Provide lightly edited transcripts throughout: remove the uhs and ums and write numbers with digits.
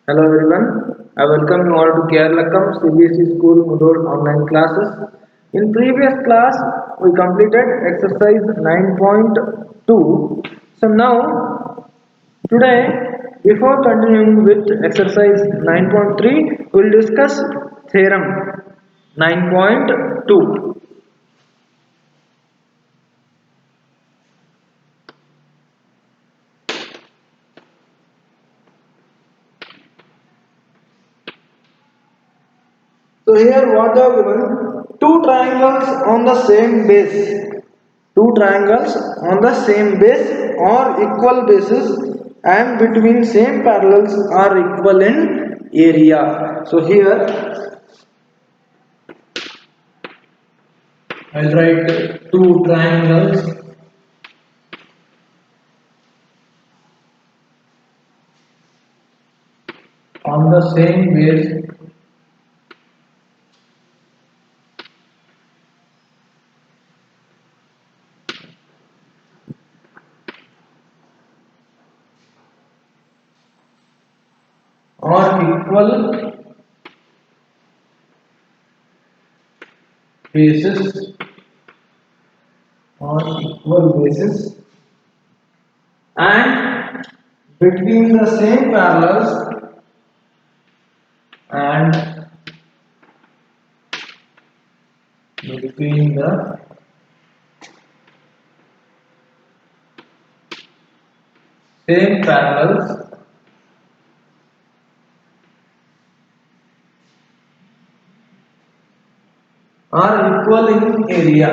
Hello everyone, I welcome you all to Keralakkam CBSE School Mudur online classes. In previous class, we completed exercise 9.2. So now, today, before continuing with exercise 9.3, we will discuss theorem 9.2. So here what they have given? Two triangles on the same base. Two triangles on the same base or equal bases and between same parallels are equal in area. So here I'll write two triangles on the same base or equal bases and between the same parallels and between the same parallels are equal in area.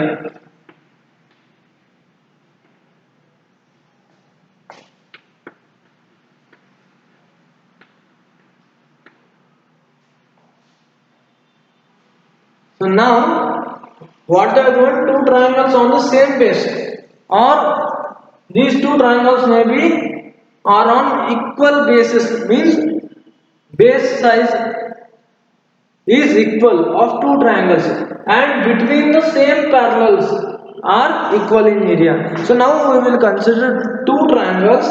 So now, what they are doing? Two triangles on the same base, or these two triangles may be are on equal bases. Means base size is equal of two triangles, and between the same parallels are equal in area. So now we will consider two triangles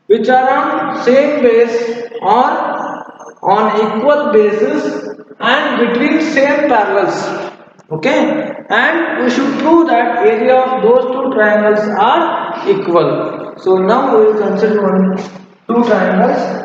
which are on same base or on equal basis and between same parallels, okay, and we should prove that area of those two triangles are equal. So now we will consider two triangles.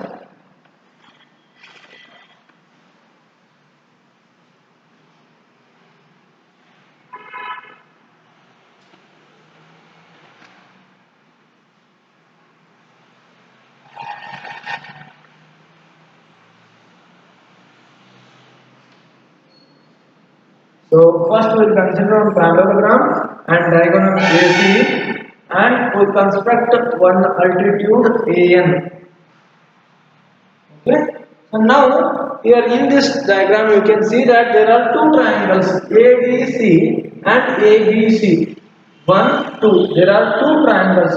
So first we will consider on parallelogram and diagonal AC and we will construct one altitude AN. Okay. So now here in this diagram you can see that there are two triangles ABC and ABC. 1, 2. There are two triangles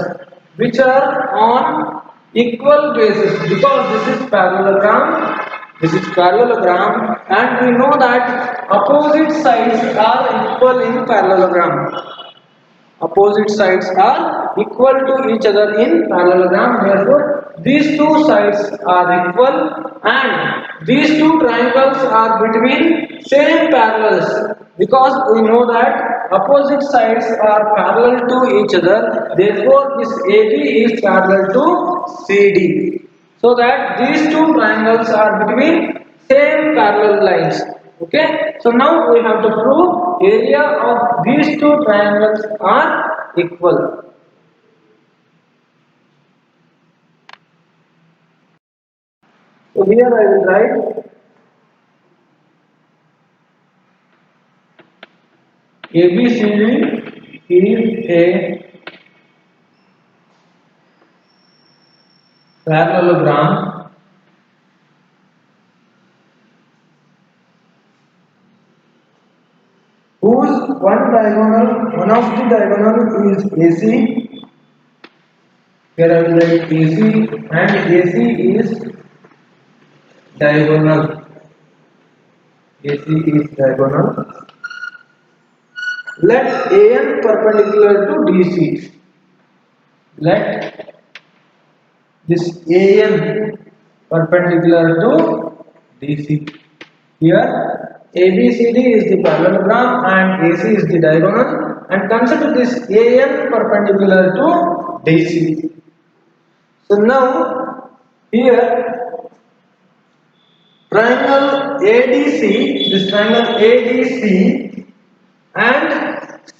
which are on equal basis because this is parallelogram. This is parallelogram and we know that opposite sides are equal in parallelogram. Opposite sides are equal to each other in parallelogram, therefore these two sides are equal and these two triangles are between same parallels because we know that opposite sides are parallel to each other, therefore this AB is parallel to CD, so that these two triangles are between same parallel lines. Okay, so now we have to prove area of these two triangles are equal. So here I will write ABCD is a parallelogram whose one of the diagonal is AC. Here I will write AC and AC is diagonal. AC is diagonal. Let AN perpendicular to DC. Let this AN perpendicular to DC. Here ABCD is the parallelogram and AC is the diagonal, and consider this AN perpendicular to DC. So now here triangle ADC, this triangle ADC and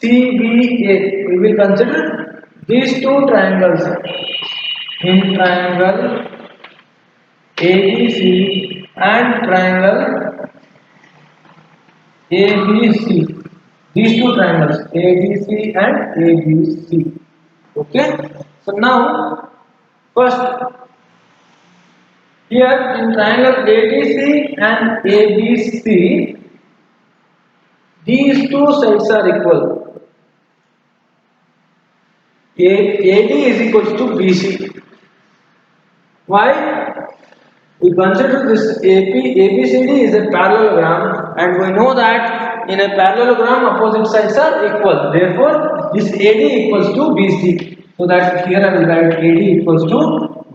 CBA, we will consider these two triangles in triangle ABC and triangle ABC. These two triangles ABC and ABC. Okay. So now first here in triangle ADC and ABC, these two sides are equal. AD is equals to BC. Why? We consider this ABCD is a parallelogram, and we know that in a parallelogram opposite sides are equal. Therefore, this AD equals to BC. So that here I will write AD equals to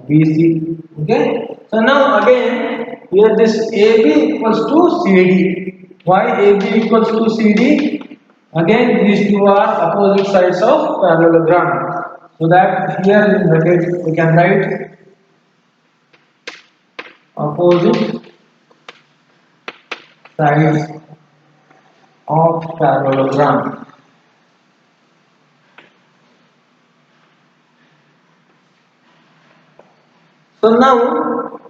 BC. Okay. So now again here this AB equals to CD. Why AB equals to CD? Again these two are opposite sides of parallelogram. So that here in bracket we can write opposite sides of parallelogram. So now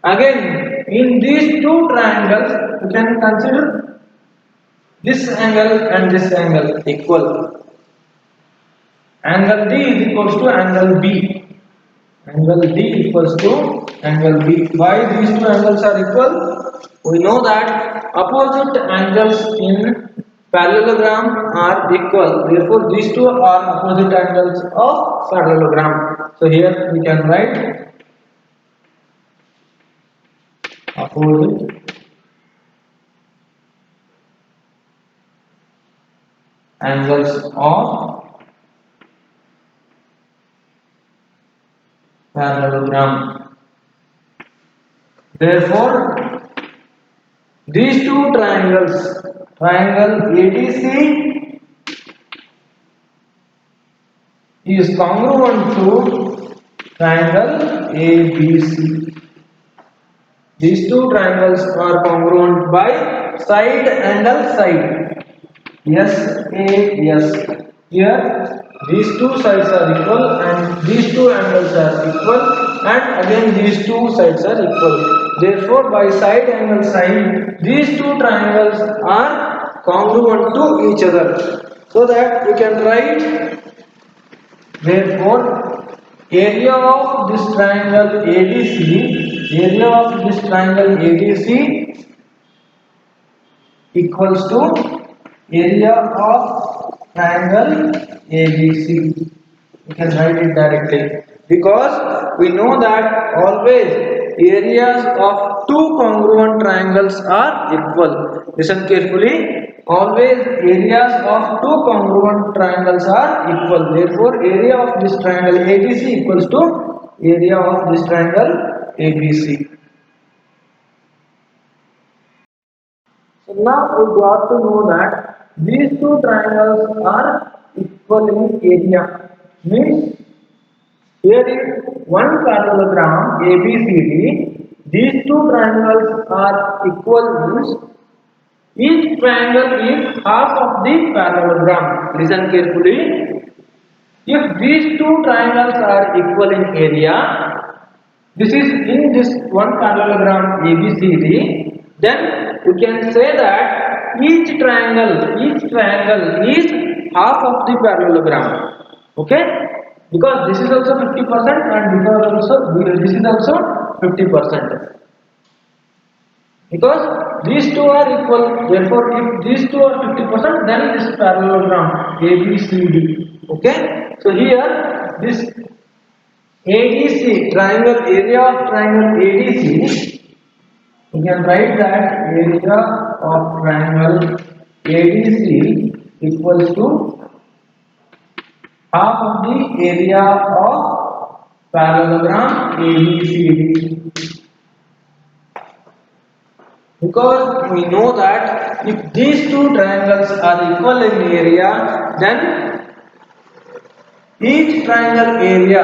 again in these two triangles you can consider this angle and this angle equal. Angle D is equals to angle B. Angle D equals to angle B. Why these two angles are equal? We know that opposite angles in parallelogram are equal. Therefore, these two are opposite angles of parallelogram. So here we can write opposite angles of parallelogram. Therefore, these two triangles, triangle ADC is congruent to triangle ABC. These two triangles are congruent by side angle side. Yes, A, yes. Here these two sides are equal and these two angles are equal, and again these two sides are equal. Therefore, by side angle side, these two triangles are congruent to each other. So that we can write, therefore, area of this triangle ADC equals to area of triangle ABC. We can write it directly because we know that always areas of two congruent triangles are equal. Listen carefully. Always areas of two congruent triangles are equal. Therefore, area of this triangle ABC equals to area of this triangle ABC. So now we got to know that these two triangles are equal in area. Means here is one parallelogram ABCD. These two triangles are equal means each triangle is half of the parallelogram. Listen carefully. If these two triangles are equal in area, this is in this one parallelogram ABCD, then you can say that each triangle is half of the parallelogram. Okay? Because this is also 50% and because also this is also 50%. Because these two are equal, therefore if these two are 50%, then this parallelogram ABCD. Okay? So here this ADC triangle, area of triangle ADC, we can write that area of triangle ADC equals to half of the area of parallelogram ABCD. Because we know that if these two triangles are equal in area, then each triangle area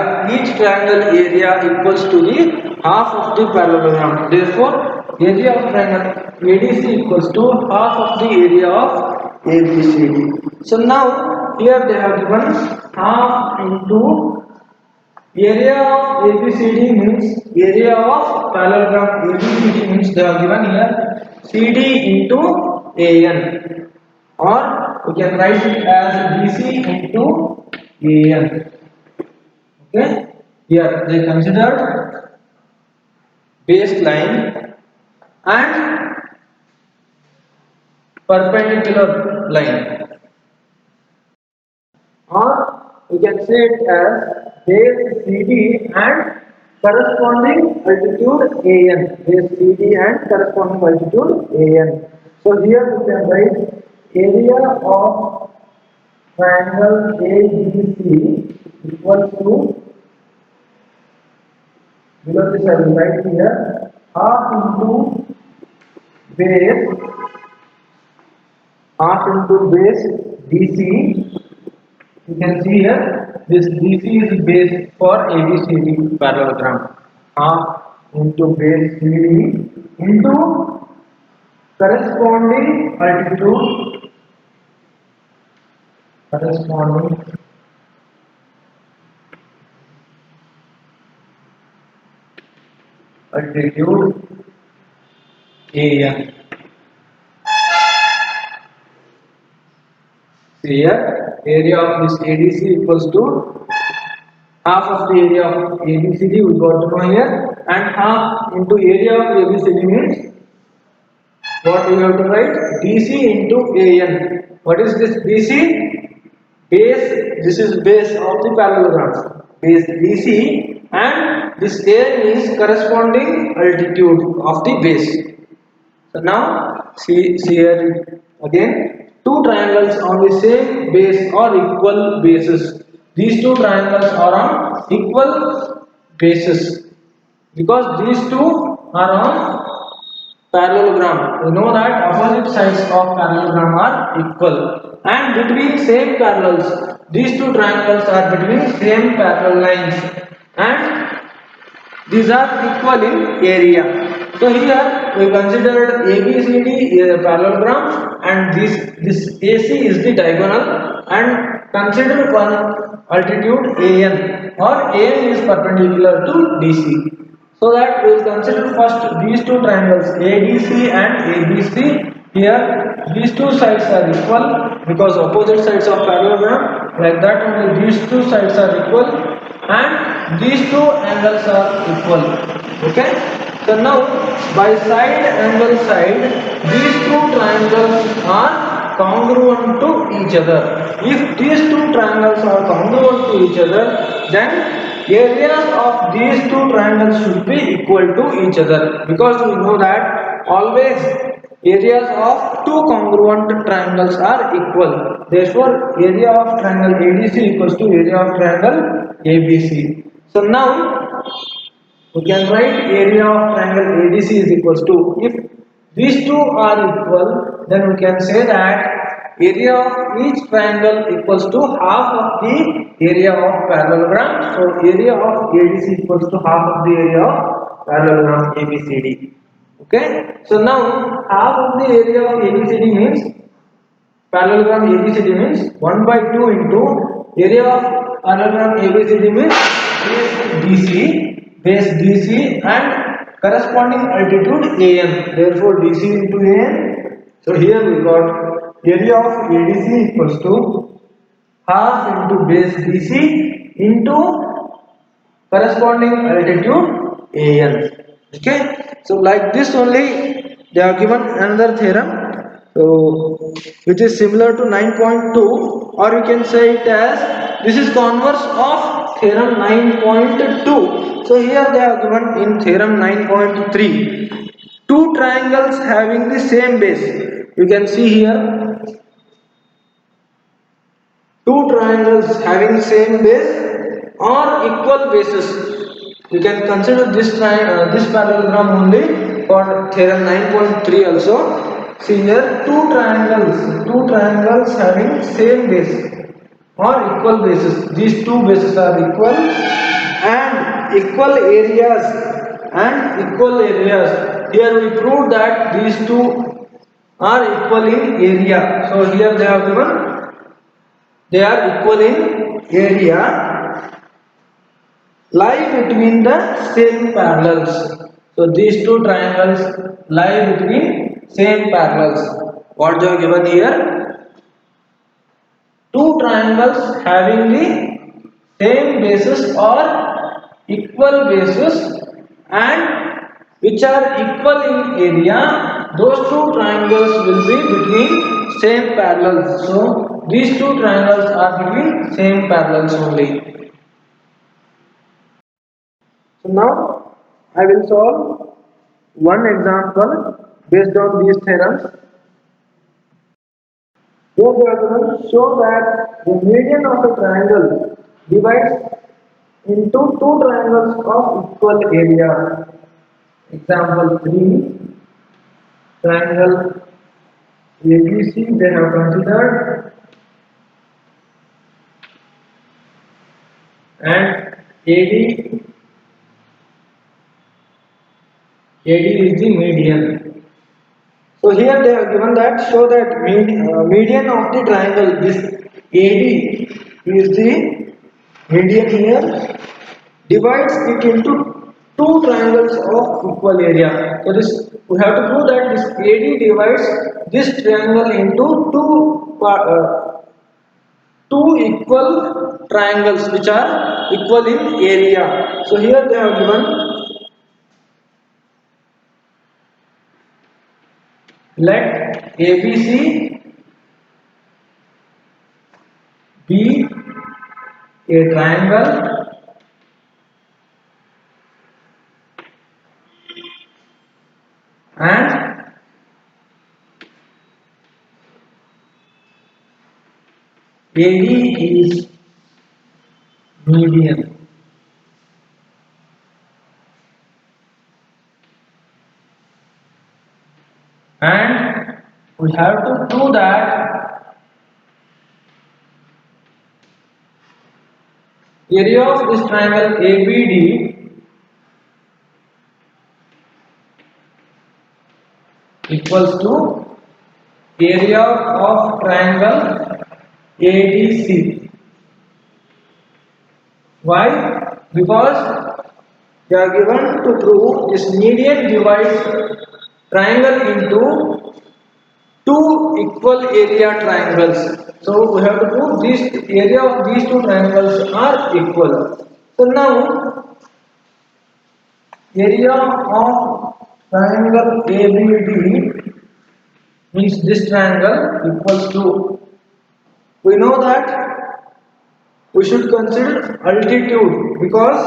equals to the half of the parallelogram. Therefore, area of triangle ADC equals to half of the area of ABCD. So now here they have given half into area of ABCD means area of parallelogram ABCD means they have given here CD into AN, or we can write it as BC into AN. Okay, here they considered baseline and perpendicular line, or we can say it as base CD and corresponding altitude AN. Base CD and corresponding altitude AN. So here we can write area of triangle ABC equals to, below this I will write here, half into base DC. You can see here this DC is base for ABCD parallelogram. Half into base CD into corresponding altitude AN. Here area of this ADC equals to half of the area of ABCD we got to know here, and half into area of ABCD means what we have to write, DC into AN. What is this DC? Base, this is base of the parallelogram, base DC, and this AN is corresponding altitude of the base. So now see here again, two triangles on the same base or equal bases. These two triangles are on equal bases because these two are on parallelogram. We know that opposite sides of parallelogram are equal, and between same parallels, these two triangles are between same parallel lines, and these are equal in area. So here we considered ABCD is a parallelogram, and this AC is the diagonal, and consider one altitude AN, or AN is perpendicular to DC. So that we will consider first these two triangles ADC and ABC. Here these two sides are equal because opposite sides of parallelogram. Like that only these two sides are equal and these two angles are equal. Okay. So now by side angle side, these two triangles are congruent to each other. If these two triangles are congruent to each other, then areas of these two triangles should be equal to each other, because we know that always areas of two congruent triangles are equal. Therefore, area of triangle ADC equals to area of triangle ABC. So now we can write area of triangle ADC is equals to, if these two are equal, then we can say that area of each triangle equals to half of the area of parallelogram. So area of ADC equals to half of the area of parallelogram ABCD. Okay. So now half of the area of ABCD means parallelogram ABCD means 1 by 2 into area of parallelogram ABCD means base DC and corresponding altitude AN. Therefore DC into AN. So here we got area of ADC equals to half into base DC into corresponding altitude AN. Okay. So like this only they have given another theorem, so which is similar to 9.2, or you can say it as this is converse of theorem 9.2. So here they have given in theorem 9.3 two triangles having the same base. You can see here two triangles having same base or equal bases. You can consider this parallelogram only for theorem 9.3 also. See here, two triangles having same base or equal bases. These two bases are equal and equal areas and equal areas. Here we prove that these two are equal in area. So here they have given they are equal in area lie between the same parallels. So these two triangles lie between same parallels. What they have given here? Two triangles having the same basis or equal basis and which are equal in area, those two triangles will be between same parallels. So these two triangles are between same parallels only. So now I will solve one example based on these theorems. Here we are going to show that the median of a triangle divides into two triangles of equal area. Example 3, triangle ABC they have considered, and AD is the median. So here they have given that show that median of the triangle, this AD is the median here, divides it into two triangles of equal area. So this we have to prove that this AD divides this triangle into two equal triangles which are equal in area. So here they have given, let ABC be a triangle and AD is median. And we have to prove that area of this triangle ABD equals to area of triangle ADC. Why? Because they are given to prove this median divides triangle into two equal area triangles. So we have to prove this area of these two triangles are equal. So now area of triangle ABD means this triangle equals to, we know that we should consider altitude because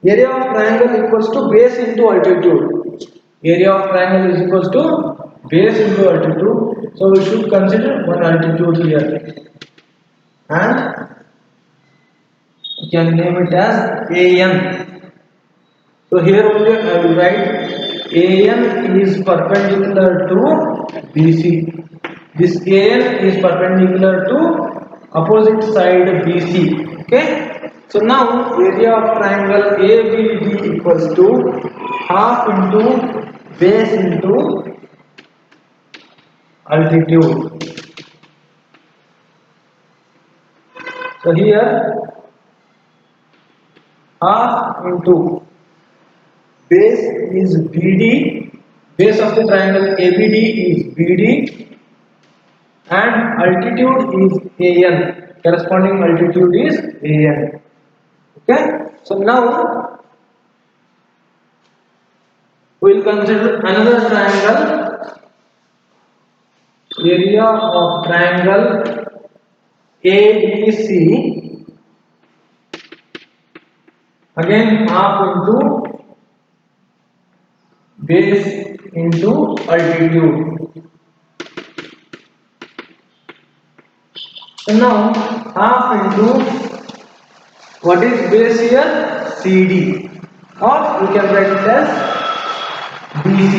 area of triangle equals to base into altitude. Area of triangle is equals to base into altitude. So we should consider one altitude here. And you can name it as AN. So here only I will write AN is perpendicular to BC. This AN is perpendicular to opposite side BC. Okay. So now area of triangle ABD equals to half into base into altitude. So here half into base is BD, base of the triangle ABD is BD, and altitude is AN, corresponding altitude is AN. Okay, so now we will consider another triangle, area of triangle ABC, again half into base into altitude. So now half into What is base here? CD. Or you can write it as BC.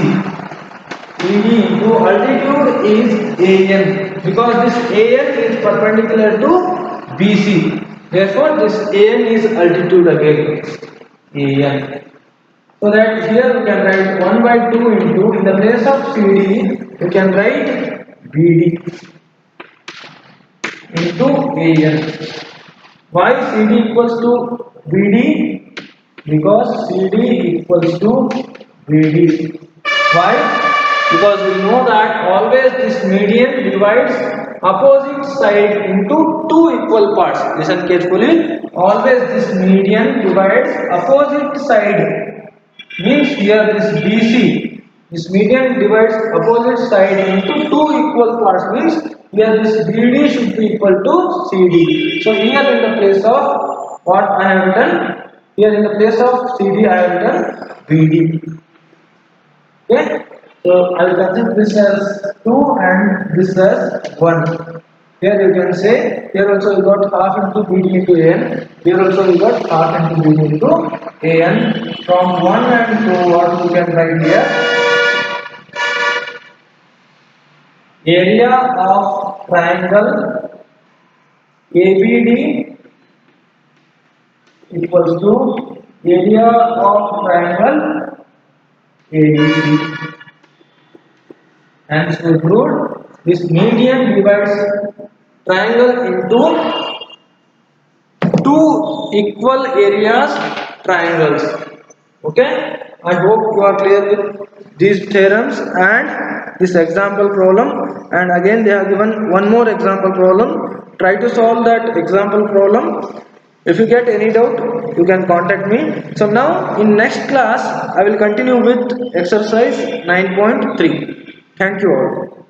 CD into altitude is AN, because this AN is perpendicular to BC. Therefore, this AN is altitude again. AN. So that here you can write 1 by 2 into, in the place of CD, you can write BD into AN. Why CD equals to BD? Because CD equals to BD. Why? Because we know that always this median divides opposite side into two equal parts. Listen carefully. Always this median divides opposite side. Means here this BC, this median divides opposite side into two equal parts. Means here this BD should be equal to CD. So here in the place of what I have written, here in the place of CD I have written BD. Okay, so I will consider this as 2 and this as 1. Here you can say, here also you got half into BD into AN, here also you got half into BD into AN. From 1 and 2, what you can write here? Area of triangle ABD equals to area of triangle ABC. And so proved this median divides triangle into two equal areas triangles. Okay, I hope you are clear with these theorems and this example problem. And again they have given one more example problem. Try to solve that example problem. If you get any doubt, you can contact me. So now in next class I will continue with exercise 9.3. Thank you all.